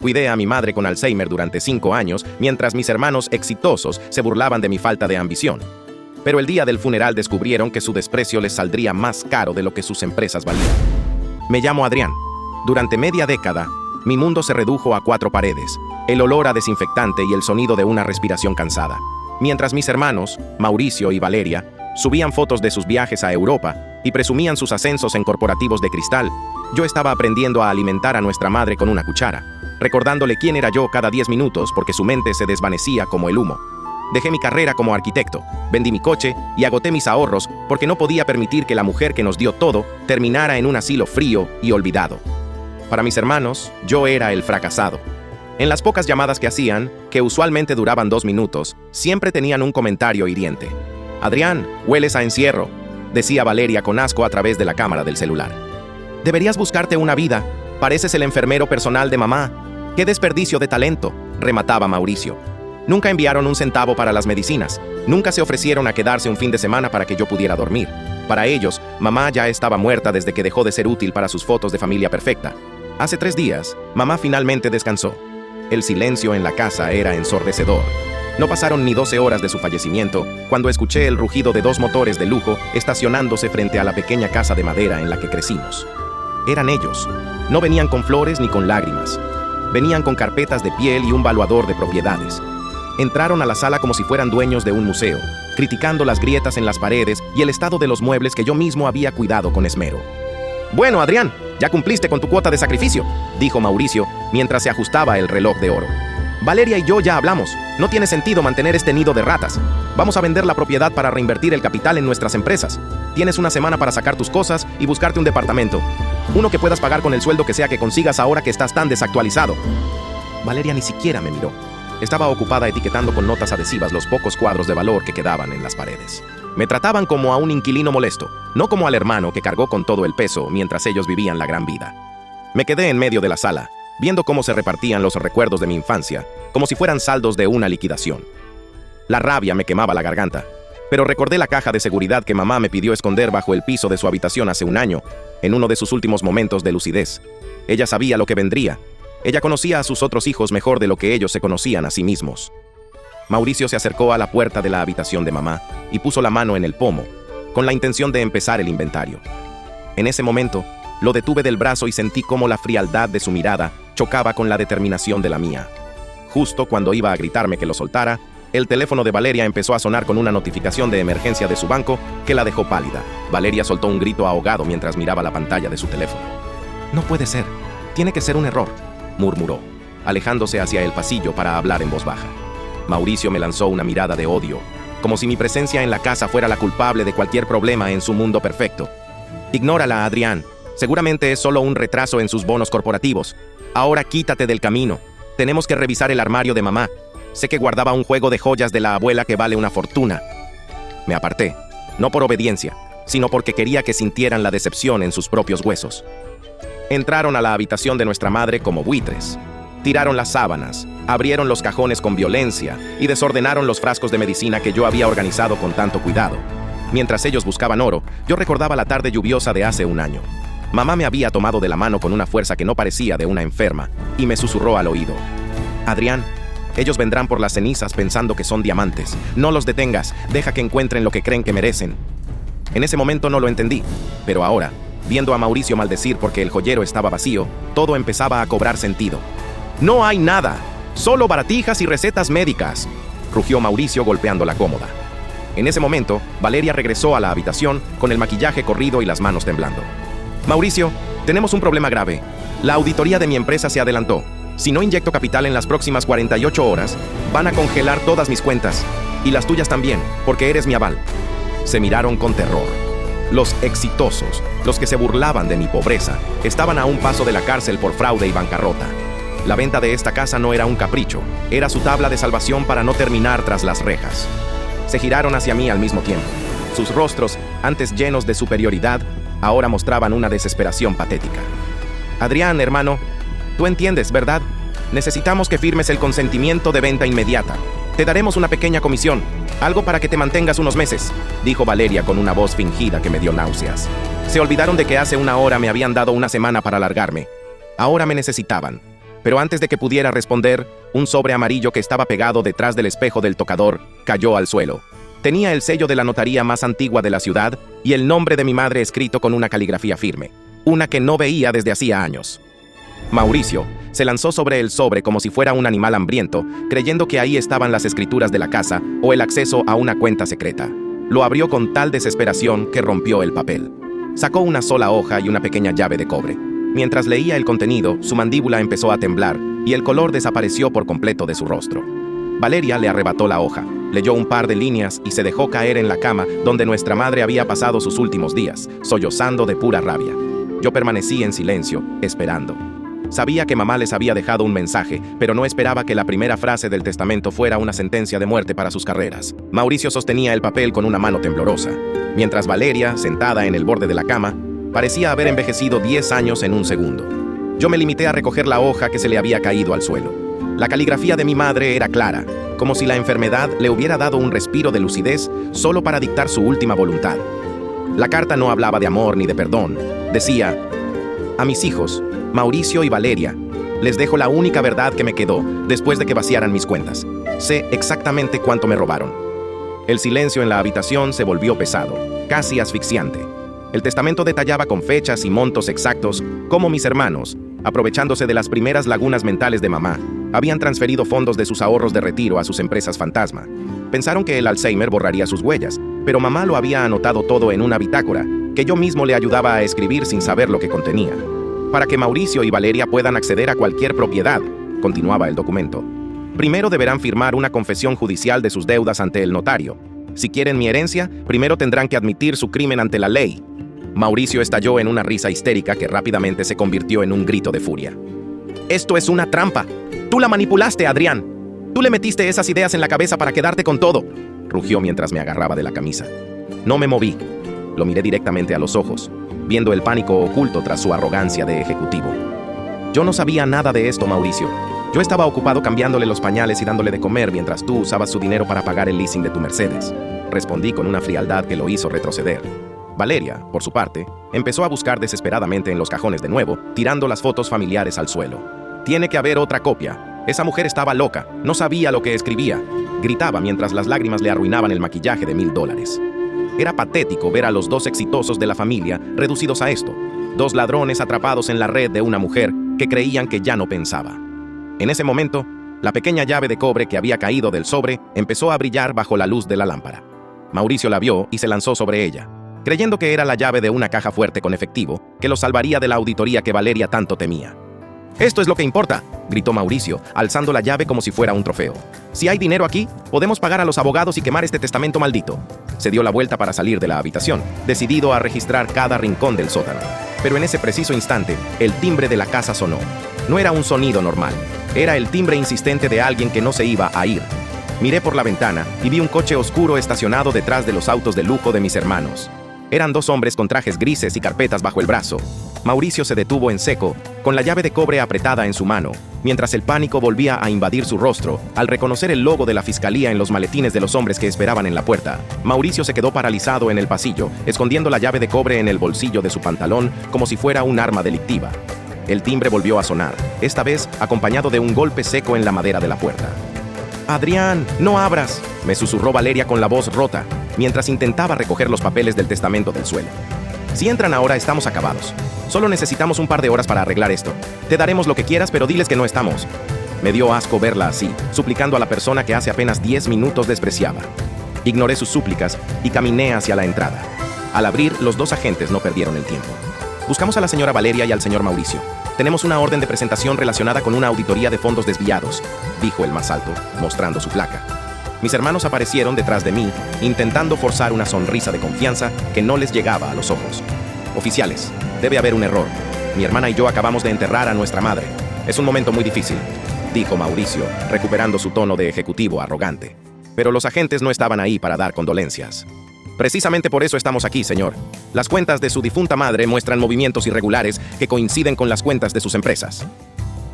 Cuidé a mi madre con Alzheimer durante 5 años, mientras mis hermanos exitosos se burlaban de mi falta de ambición. Pero el día del funeral descubrieron que su desprecio les saldría más caro de lo que sus empresas valían. Me llamo Adrián. Durante media década, mi mundo se redujo a 4 paredes, el olor a desinfectante y el sonido de una respiración cansada. Mientras mis hermanos, Mauricio y Valeria, subían fotos de sus viajes a Europa y presumían sus ascensos en corporativos de cristal, yo estaba aprendiendo a alimentar a nuestra madre con una cuchara, recordándole quién era yo cada 10 minutos porque su mente se desvanecía como el humo. Dejé mi carrera como arquitecto, vendí mi coche y agoté mis ahorros porque no podía permitir que la mujer que nos dio todo terminara en un asilo frío y olvidado. Para mis hermanos, yo era el fracasado. En las pocas llamadas que hacían, que usualmente duraban 2 minutos, siempre tenían un comentario hiriente. «Adrián, hueles a encierro», decía Valeria con asco a través de la cámara del celular. «Deberías buscarte una vida. Pareces el enfermero personal de mamá. ¡Qué desperdicio de talento!», remataba Mauricio. Nunca enviaron un centavo para las medicinas. Nunca se ofrecieron a quedarse un fin de semana para que yo pudiera dormir. Para ellos, mamá ya estaba muerta desde que dejó de ser útil para sus fotos de familia perfecta. Hace 3 días, mamá finalmente descansó. El silencio en la casa era ensordecedor. No pasaron ni 12 horas de su fallecimiento cuando escuché el rugido de 2 motores de lujo estacionándose frente a la pequeña casa de madera en la que crecimos. Eran ellos. No venían con flores ni con lágrimas. Venían con carpetas de piel y un valuador de propiedades. Entraron a la sala como si fueran dueños de un museo, criticando las grietas en las paredes y el estado de los muebles que yo mismo había cuidado con esmero. «Bueno, Adrián, ya cumpliste con tu cuota de sacrificio», dijo Mauricio mientras se ajustaba el reloj de oro. «Valeria y yo ya hablamos. No tiene sentido mantener este nido de ratas. Vamos a vender la propiedad para reinvertir el capital en nuestras empresas. Tienes una semana para sacar tus cosas y buscarte un departamento. Uno que puedas pagar con el sueldo que sea que consigas ahora que estás tan desactualizado». Valeria ni siquiera me miró. Estaba ocupada etiquetando con notas adhesivas los pocos cuadros de valor que quedaban en las paredes. Me trataban como a un inquilino molesto, no como al hermano que cargó con todo el peso mientras ellos vivían la gran vida. Me quedé en medio de la sala, viendo cómo se repartían los recuerdos de mi infancia, como si fueran saldos de una liquidación. La rabia me quemaba la garganta, pero recordé la caja de seguridad que mamá me pidió esconder bajo el piso de su habitación hace un año, en uno de sus últimos momentos de lucidez. Ella sabía lo que vendría. Ella conocía a sus otros hijos mejor de lo que ellos se conocían a sí mismos. Mauricio se acercó a la puerta de la habitación de mamá y puso la mano en el pomo, con la intención de empezar el inventario. En ese momento, lo detuve del brazo y sentí cómo la frialdad de su mirada chocaba con la determinación de la mía. Justo cuando iba a gritarme que lo soltara, el teléfono de Valeria empezó a sonar con una notificación de emergencia de su banco que la dejó pálida. Valeria soltó un grito ahogado mientras miraba la pantalla de su teléfono. «No puede ser. Tiene que ser un error», murmuró, alejándose hacia el pasillo para hablar en voz baja. Mauricio me lanzó una mirada de odio, como si mi presencia en la casa fuera la culpable de cualquier problema en su mundo perfecto. «Ignórala, Adrián. Seguramente es solo un retraso en sus bonos corporativos. Ahora quítate del camino. Tenemos que revisar el armario de mamá. Sé que guardaba un juego de joyas de la abuela que vale una fortuna». Me aparté, no por obediencia, sino porque quería que sintieran la decepción en sus propios huesos. Entraron a la habitación de nuestra madre como buitres. Tiraron las sábanas, abrieron los cajones con violencia y desordenaron los frascos de medicina que yo había organizado con tanto cuidado. Mientras ellos buscaban oro, yo recordaba la tarde lluviosa de hace un año. Mamá me había tomado de la mano con una fuerza que no parecía de una enferma y me susurró al oído: «Adrián, ellos vendrán por las cenizas pensando que son diamantes. No los detengas, deja que encuentren lo que creen que merecen». En ese momento no lo entendí, pero ahora, viendo a Mauricio maldecir porque el joyero estaba vacío, todo empezaba a cobrar sentido. «No hay nada, solo baratijas y recetas médicas», rugió Mauricio golpeando la cómoda. En ese momento, Valeria regresó a la habitación con el maquillaje corrido y las manos temblando. «Mauricio, tenemos un problema grave. La auditoría de mi empresa se adelantó. Si no inyecto capital en las próximas 48 horas, van a congelar todas mis cuentas, y las tuyas también, porque eres mi aval». Se miraron con terror. Los exitosos, los que se burlaban de mi pobreza, estaban a un paso de la cárcel por fraude y bancarrota. La venta de esta casa no era un capricho, era su tabla de salvación para no terminar tras las rejas. Se giraron hacia mí al mismo tiempo. Sus rostros, antes llenos de superioridad, ahora mostraban una desesperación patética. «Adrián, hermano, tú entiendes, ¿verdad? Necesitamos que firmes el consentimiento de venta inmediata. Te daremos una pequeña comisión, algo para que te mantengas unos meses», dijo Valeria con una voz fingida que me dio náuseas. Se olvidaron de que hace una hora me habían dado una semana para largarme. Ahora me necesitaban. Pero antes de que pudiera responder, un sobre amarillo que estaba pegado detrás del espejo del tocador cayó al suelo. Tenía el sello de la notaría más antigua de la ciudad y el nombre de mi madre escrito con una caligrafía firme, una que no veía desde hacía años. Mauricio se lanzó sobre el sobre como si fuera un animal hambriento, creyendo que ahí estaban las escrituras de la casa o el acceso a una cuenta secreta. Lo abrió con tal desesperación que rompió el papel. Sacó una sola hoja y una pequeña llave de cobre. Mientras leía el contenido, su mandíbula empezó a temblar y el color desapareció por completo de su rostro. Valeria le arrebató la hoja, leyó un par de líneas y se dejó caer en la cama donde nuestra madre había pasado sus últimos días, sollozando de pura rabia. Yo permanecí en silencio, esperando. Sabía que mamá les había dejado un mensaje, pero no esperaba que la primera frase del testamento fuera una sentencia de muerte para sus carreras. Mauricio sostenía el papel con una mano temblorosa, mientras Valeria, sentada en el borde de la cama, parecía haber envejecido 10 años en un segundo. Yo me limité a recoger la hoja que se le había caído al suelo. La caligrafía de mi madre era clara, como si la enfermedad le hubiera dado un respiro de lucidez solo para dictar su última voluntad. La carta no hablaba de amor ni de perdón. Decía: a mis hijos, Mauricio y Valeria, les dejo la única verdad que me quedó después de que vaciaran mis cuentas. Sé exactamente cuánto me robaron. El silencio en la habitación se volvió pesado, casi asfixiante. El testamento detallaba con fechas y montos exactos cómo mis hermanos, aprovechándose de las primeras lagunas mentales de mamá, habían transferido fondos de sus ahorros de retiro a sus empresas fantasma. Pensaron que el Alzheimer borraría sus huellas, pero mamá lo había anotado todo en una bitácora que yo mismo le ayudaba a escribir sin saber lo que contenía. Para que Mauricio y Valeria puedan acceder a cualquier propiedad, continuaba el documento, primero deberán firmar una confesión judicial de sus deudas ante el notario. Si quieren mi herencia, primero tendrán que admitir su crimen ante la ley. Mauricio estalló en una risa histérica que rápidamente se convirtió en un grito de furia. «Esto es una trampa. Tú la manipulaste, Adrián. Tú le metiste esas ideas en la cabeza para quedarte con todo», rugió mientras me agarraba de la camisa. No me moví. Lo miré directamente a los ojos, viendo el pánico oculto tras su arrogancia de ejecutivo. «Yo no sabía nada de esto, Mauricio. Yo estaba ocupado cambiándole los pañales y dándole de comer mientras tú usabas su dinero para pagar el leasing de tu Mercedes», respondí con una frialdad que lo hizo retroceder. Valeria, por su parte, empezó a buscar desesperadamente en los cajones de nuevo, tirando las fotos familiares al suelo. «Tiene que haber otra copia. Esa mujer estaba loca, no sabía lo que escribía», gritaba mientras las lágrimas le arruinaban el maquillaje de $1000. Era patético ver a los dos exitosos de la familia reducidos a esto, dos ladrones atrapados en la red de una mujer que creían que ya no pensaba. En ese momento, la pequeña llave de cobre que había caído del sobre empezó a brillar bajo la luz de la lámpara. Mauricio la vio y se lanzó sobre ella, creyendo que era la llave de una caja fuerte con efectivo que lo salvaría de la auditoría que Valeria tanto temía. «Esto es lo que importa», gritó Mauricio, alzando la llave como si fuera un trofeo. «Si hay dinero aquí, podemos pagar a los abogados y quemar este testamento maldito». Se dio la vuelta para salir de la habitación, decidido a registrar cada rincón del sótano. Pero en ese preciso instante, el timbre de la casa sonó. No era un sonido normal, era el timbre insistente de alguien que no se iba a ir. Miré por la ventana y vi un coche oscuro estacionado detrás de los autos de lujo de mis hermanos. Eran dos hombres con trajes grises y carpetas bajo el brazo. Mauricio se detuvo en seco, con la llave de cobre apretada en su mano, mientras el pánico volvía a invadir su rostro al reconocer el logo de la fiscalía en los maletines de los hombres que esperaban en la puerta. Mauricio se quedó paralizado en el pasillo, escondiendo la llave de cobre en el bolsillo de su pantalón como si fuera un arma delictiva. El timbre volvió a sonar, esta vez acompañado de un golpe seco en la madera de la puerta. «Adrián, no abras», me susurró Valeria con la voz rota, mientras intentaba recoger los papeles del testamento del suelo. «Si entran ahora, estamos acabados. Solo necesitamos un par de horas para arreglar esto. Te daremos lo que quieras, pero diles que no estamos». Me dio asco verla así, suplicando a la persona que hace apenas 10 minutos despreciaba. Ignoré sus súplicas y caminé hacia la entrada. Al abrir, los dos agentes no perdieron el tiempo. «Buscamos a la señora Valeria y al señor Mauricio. Tenemos una orden de presentación relacionada con una auditoría de fondos desviados», dijo el más alto, mostrando su placa. Mis hermanos aparecieron detrás de mí, intentando forzar una sonrisa de confianza que no les llegaba a los ojos. «Oficiales, debe haber un error. Mi hermana y yo acabamos de enterrar a nuestra madre. Es un momento muy difícil», dijo Mauricio, recuperando su tono de ejecutivo arrogante. Pero los agentes no estaban ahí para dar condolencias. «Precisamente por eso estamos aquí, señor. Las cuentas de su difunta madre muestran movimientos irregulares que coinciden con las cuentas de sus empresas».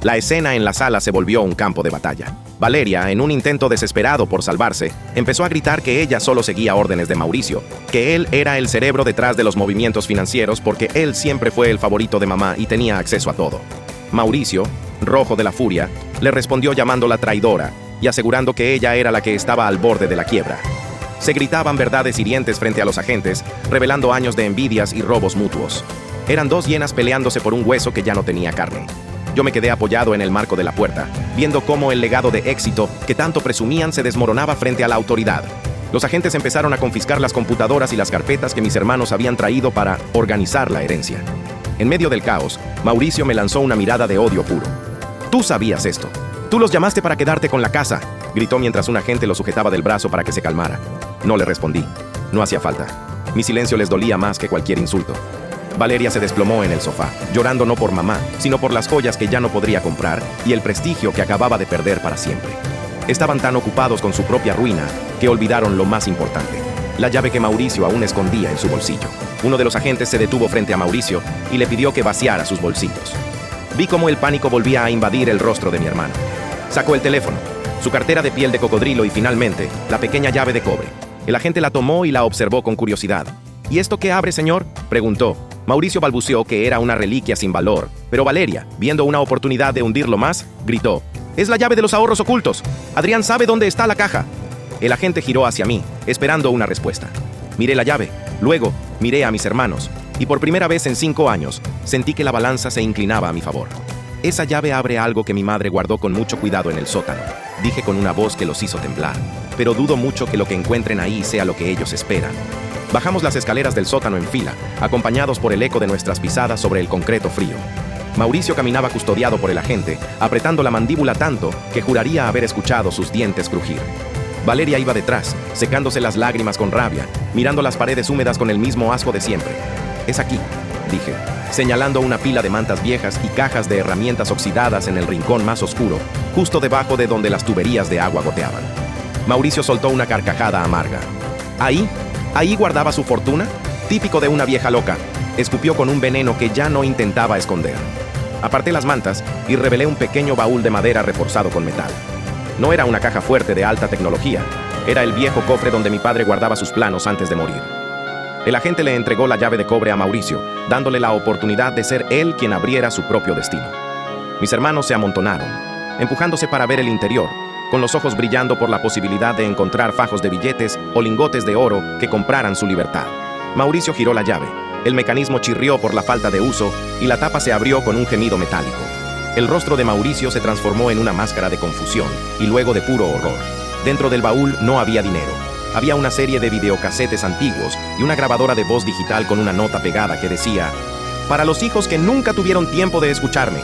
La escena en la sala se volvió un campo de batalla. Valeria, en un intento desesperado por salvarse, empezó a gritar que ella solo seguía órdenes de Mauricio, que él era el cerebro detrás de los movimientos financieros porque él siempre fue el favorito de mamá y tenía acceso a todo. Mauricio, rojo de la furia, le respondió llamándola traidora y asegurando que ella era la que estaba al borde de la quiebra. Se gritaban verdades hirientes frente a los agentes, revelando años de envidias y robos mutuos. Eran dos hienas peleándose por un hueso que ya no tenía carne. Yo me quedé apoyado en el marco de la puerta, viendo cómo el legado de éxito que tanto presumían se desmoronaba frente a la autoridad. Los agentes empezaron a confiscar las computadoras y las carpetas que mis hermanos habían traído para organizar la herencia. En medio del caos, Mauricio me lanzó una mirada de odio puro. «Tú sabías esto. Tú los llamaste para quedarte con la casa», gritó mientras un agente lo sujetaba del brazo para que se calmara. No le respondí. No hacía falta. Mi silencio les dolía más que cualquier insulto. Valeria se desplomó en el sofá, llorando no por mamá, sino por las joyas que ya no podría comprar y el prestigio que acababa de perder para siempre. Estaban tan ocupados con su propia ruina que olvidaron lo más importante: la llave que Mauricio aún escondía en su bolsillo. Uno de los agentes se detuvo frente a Mauricio y le pidió que vaciara sus bolsillos. Vi cómo el pánico volvía a invadir el rostro de mi hermano. Sacó el teléfono, su cartera de piel de cocodrilo y finalmente la pequeña llave de cobre. El agente la tomó y la observó con curiosidad. «¿Y esto qué abre, señor?», preguntó. Mauricio balbuceó que era una reliquia sin valor, pero Valeria, viendo una oportunidad de hundirlo más, gritó: «Es la llave de los ahorros ocultos. Adrián sabe dónde está la caja». El agente giró hacia mí, esperando una respuesta. Miré la llave, luego miré a mis hermanos, y por primera vez en 5 años, sentí que la balanza se inclinaba a mi favor. «Esa llave abre algo que mi madre guardó con mucho cuidado en el sótano», dije con una voz que los hizo temblar. «Pero dudo mucho que lo que encuentren ahí sea lo que ellos esperan». Bajamos las escaleras del sótano en fila, acompañados por el eco de nuestras pisadas sobre el concreto frío. Mauricio caminaba custodiado por el agente, apretando la mandíbula tanto que juraría haber escuchado sus dientes crujir. Valeria iba detrás, secándose las lágrimas con rabia, mirando las paredes húmedas con el mismo asco de siempre. «Es aquí», dije, señalando una pila de mantas viejas y cajas de herramientas oxidadas en el rincón más oscuro, justo debajo de donde las tuberías de agua goteaban. Mauricio soltó una carcajada amarga. ¿Ahí guardaba su fortuna? Típico de una vieja loca. Escupió con un veneno que ya no intentaba esconder. Aparté las mantas y revelé un pequeño baúl de madera reforzado con metal. No era una caja fuerte de alta tecnología, era el viejo cofre donde mi padre guardaba sus planos antes de morir. El agente le entregó la llave de cobre a Mauricio, dándole la oportunidad de ser él quien abriera su propio destino. Mis hermanos se amontonaron, empujándose para ver el interior, con los ojos brillando por la posibilidad de encontrar fajos de billetes o lingotes de oro que compraran su libertad. Mauricio giró la llave, el mecanismo chirrió por la falta de uso y la tapa se abrió con un gemido metálico. El rostro de Mauricio se transformó en una máscara de confusión y luego de puro horror. Dentro del baúl no había dinero. Había una serie de videocasetes antiguos y una grabadora de voz digital con una nota pegada que decía: «Para los hijos que nunca tuvieron tiempo de escucharme».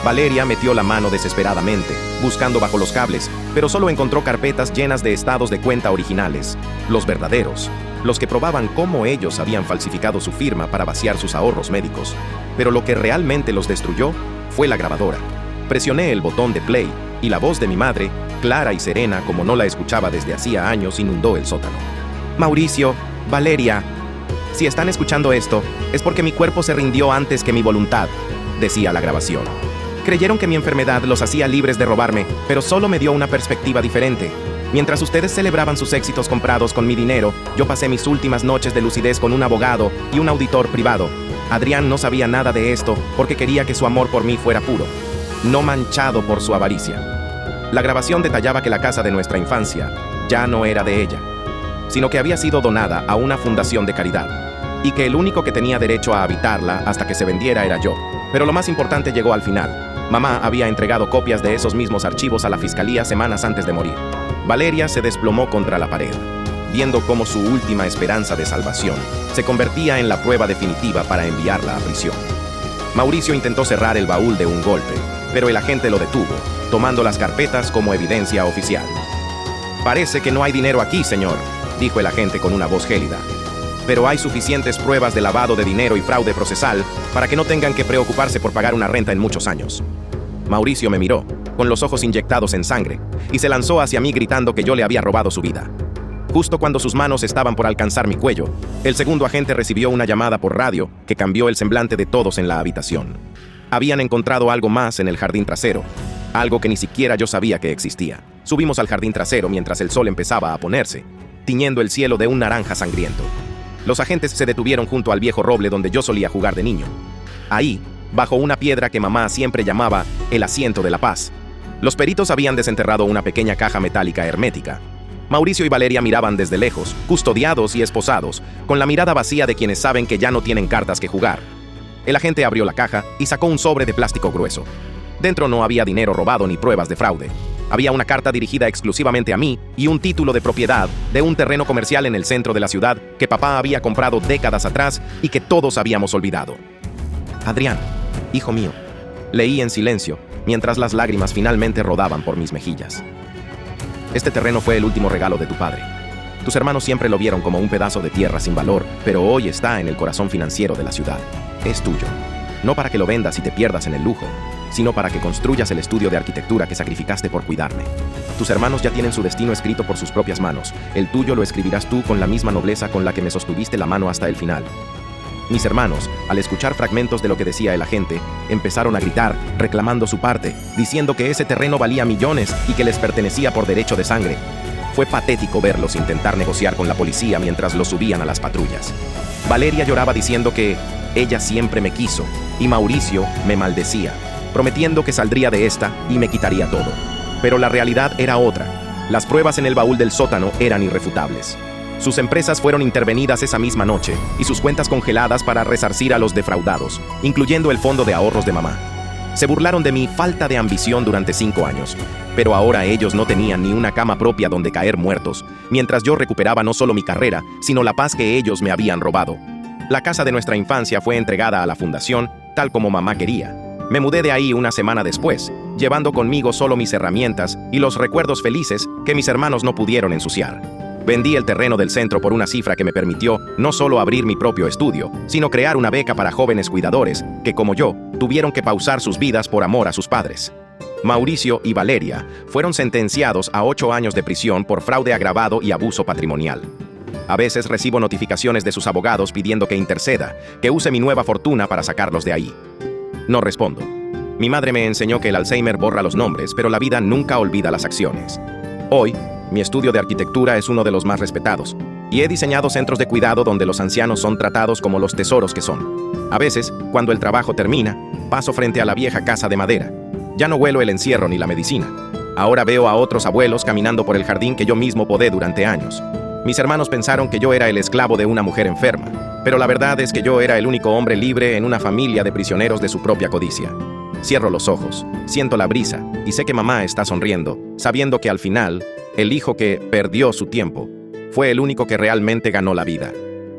Valeria metió la mano desesperadamente, buscando bajo los cables, pero solo encontró carpetas llenas de estados de cuenta originales, los verdaderos, los que probaban cómo ellos habían falsificado su firma para vaciar sus ahorros médicos. Pero lo que realmente los destruyó fue la grabadora. Presioné el botón de play y la voz de mi madre, clara y serena como no la escuchaba desde hacía años, inundó el sótano. «Mauricio, Valeria, si están escuchando esto, es porque mi cuerpo se rindió antes que mi voluntad», decía la grabación. «Creyeron que mi enfermedad los hacía libres de robarme, pero solo me dio una perspectiva diferente. Mientras ustedes celebraban sus éxitos comprados con mi dinero, yo pasé mis últimas noches de lucidez con un abogado y un auditor privado. Adrián no sabía nada de esto porque quería que su amor por mí fuera puro, no manchado por su avaricia». La grabación detallaba que la casa de nuestra infancia ya no era de ella, sino que había sido donada a una fundación de caridad, y que el único que tenía derecho a habitarla hasta que se vendiera era yo. Pero lo más importante llegó al final. Mamá había entregado copias de esos mismos archivos a la fiscalía semanas antes de morir. Valeria se desplomó contra la pared, viendo cómo su última esperanza de salvación se convertía en la prueba definitiva para enviarla a prisión. Mauricio intentó cerrar el baúl de un golpe, pero el agente lo detuvo, tomando las carpetas como evidencia oficial. «Parece que no hay dinero aquí, señor», dijo el agente con una voz gélida. «Pero hay suficientes pruebas de lavado de dinero y fraude procesal para que no tengan que preocuparse por pagar una renta en muchos años». Mauricio me miró, con los ojos inyectados en sangre, y se lanzó hacia mí gritando que yo le había robado su vida. Justo cuando sus manos estaban por alcanzar mi cuello, el segundo agente recibió una llamada por radio que cambió el semblante de todos en la habitación. Habían encontrado algo más en el jardín trasero, algo que ni siquiera yo sabía que existía. Subimos al jardín trasero mientras el sol empezaba a ponerse, tiñendo el cielo de un naranja sangriento. Los agentes se detuvieron junto al viejo roble donde yo solía jugar de niño. Ahí, bajo una piedra que mamá siempre llamaba el asiento de la paz. Los peritos habían desenterrado una pequeña caja metálica hermética. Mauricio y Valeria miraban desde lejos, custodiados y esposados, con la mirada vacía de quienes saben que ya no tienen cartas que jugar. El agente abrió la caja y sacó un sobre de plástico grueso. Dentro no había dinero robado ni pruebas de fraude. Había una carta dirigida exclusivamente a mí y un título de propiedad de un terreno comercial en el centro de la ciudad que papá había comprado décadas atrás y que todos habíamos olvidado. Adrián, hijo mío, leí en silencio, mientras las lágrimas finalmente rodaban por mis mejillas. Este terreno fue el último regalo de tu padre. Tus hermanos siempre lo vieron como un pedazo de tierra sin valor, pero hoy está en el corazón financiero de la ciudad. Es tuyo. No para que lo vendas y te pierdas en el lujo, sino para que construyas el estudio de arquitectura que sacrificaste por cuidarme. Tus hermanos ya tienen su destino escrito por sus propias manos. El tuyo lo escribirás tú con la misma nobleza con la que me sostuviste la mano hasta el final. Mis hermanos, al escuchar fragmentos de lo que decía el agente, empezaron a gritar, reclamando su parte, diciendo que ese terreno valía millones y que les pertenecía por derecho de sangre. Fue patético verlos intentar negociar con la policía mientras los subían a las patrullas. Valeria lloraba diciendo que ella siempre me quiso y Mauricio me maldecía, prometiendo que saldría de esta y me quitaría todo. Pero la realidad era otra. Las pruebas en el baúl del sótano eran irrefutables. Sus empresas fueron intervenidas esa misma noche y sus cuentas congeladas para resarcir a los defraudados, incluyendo el fondo de ahorros de mamá. Se burlaron de mi falta de ambición durante 5 años, pero ahora ellos no tenían ni una cama propia donde caer muertos, mientras yo recuperaba no solo mi carrera, sino la paz que ellos me habían robado. La casa de nuestra infancia fue entregada a la fundación, tal como mamá quería. Me mudé de ahí una semana después, llevando conmigo solo mis herramientas y los recuerdos felices que mis hermanos no pudieron ensuciar. Vendí el terreno del centro por una cifra que me permitió no solo abrir mi propio estudio, sino crear una beca para jóvenes cuidadores que, como yo, tuvieron que pausar sus vidas por amor a sus padres. Mauricio y Valeria fueron sentenciados a 8 años de prisión por fraude agravado y abuso patrimonial. A veces recibo notificaciones de sus abogados pidiendo que interceda, que use mi nueva fortuna para sacarlos de ahí. No respondo. Mi madre me enseñó que el Alzheimer borra los nombres, pero la vida nunca olvida las acciones. Hoy, mi estudio de arquitectura es uno de los más respetados, y he diseñado centros de cuidado donde los ancianos son tratados como los tesoros que son. A veces, cuando el trabajo termina, paso frente a la vieja casa de madera. Ya no huelo el encierro ni la medicina. Ahora veo a otros abuelos caminando por el jardín que yo mismo podé durante años. Mis hermanos pensaron que yo era el esclavo de una mujer enferma, pero la verdad es que yo era el único hombre libre en una familia de prisioneros de su propia codicia. Cierro los ojos, siento la brisa y sé que mamá está sonriendo, sabiendo que al final, el hijo que perdió su tiempo fue el único que realmente ganó la vida.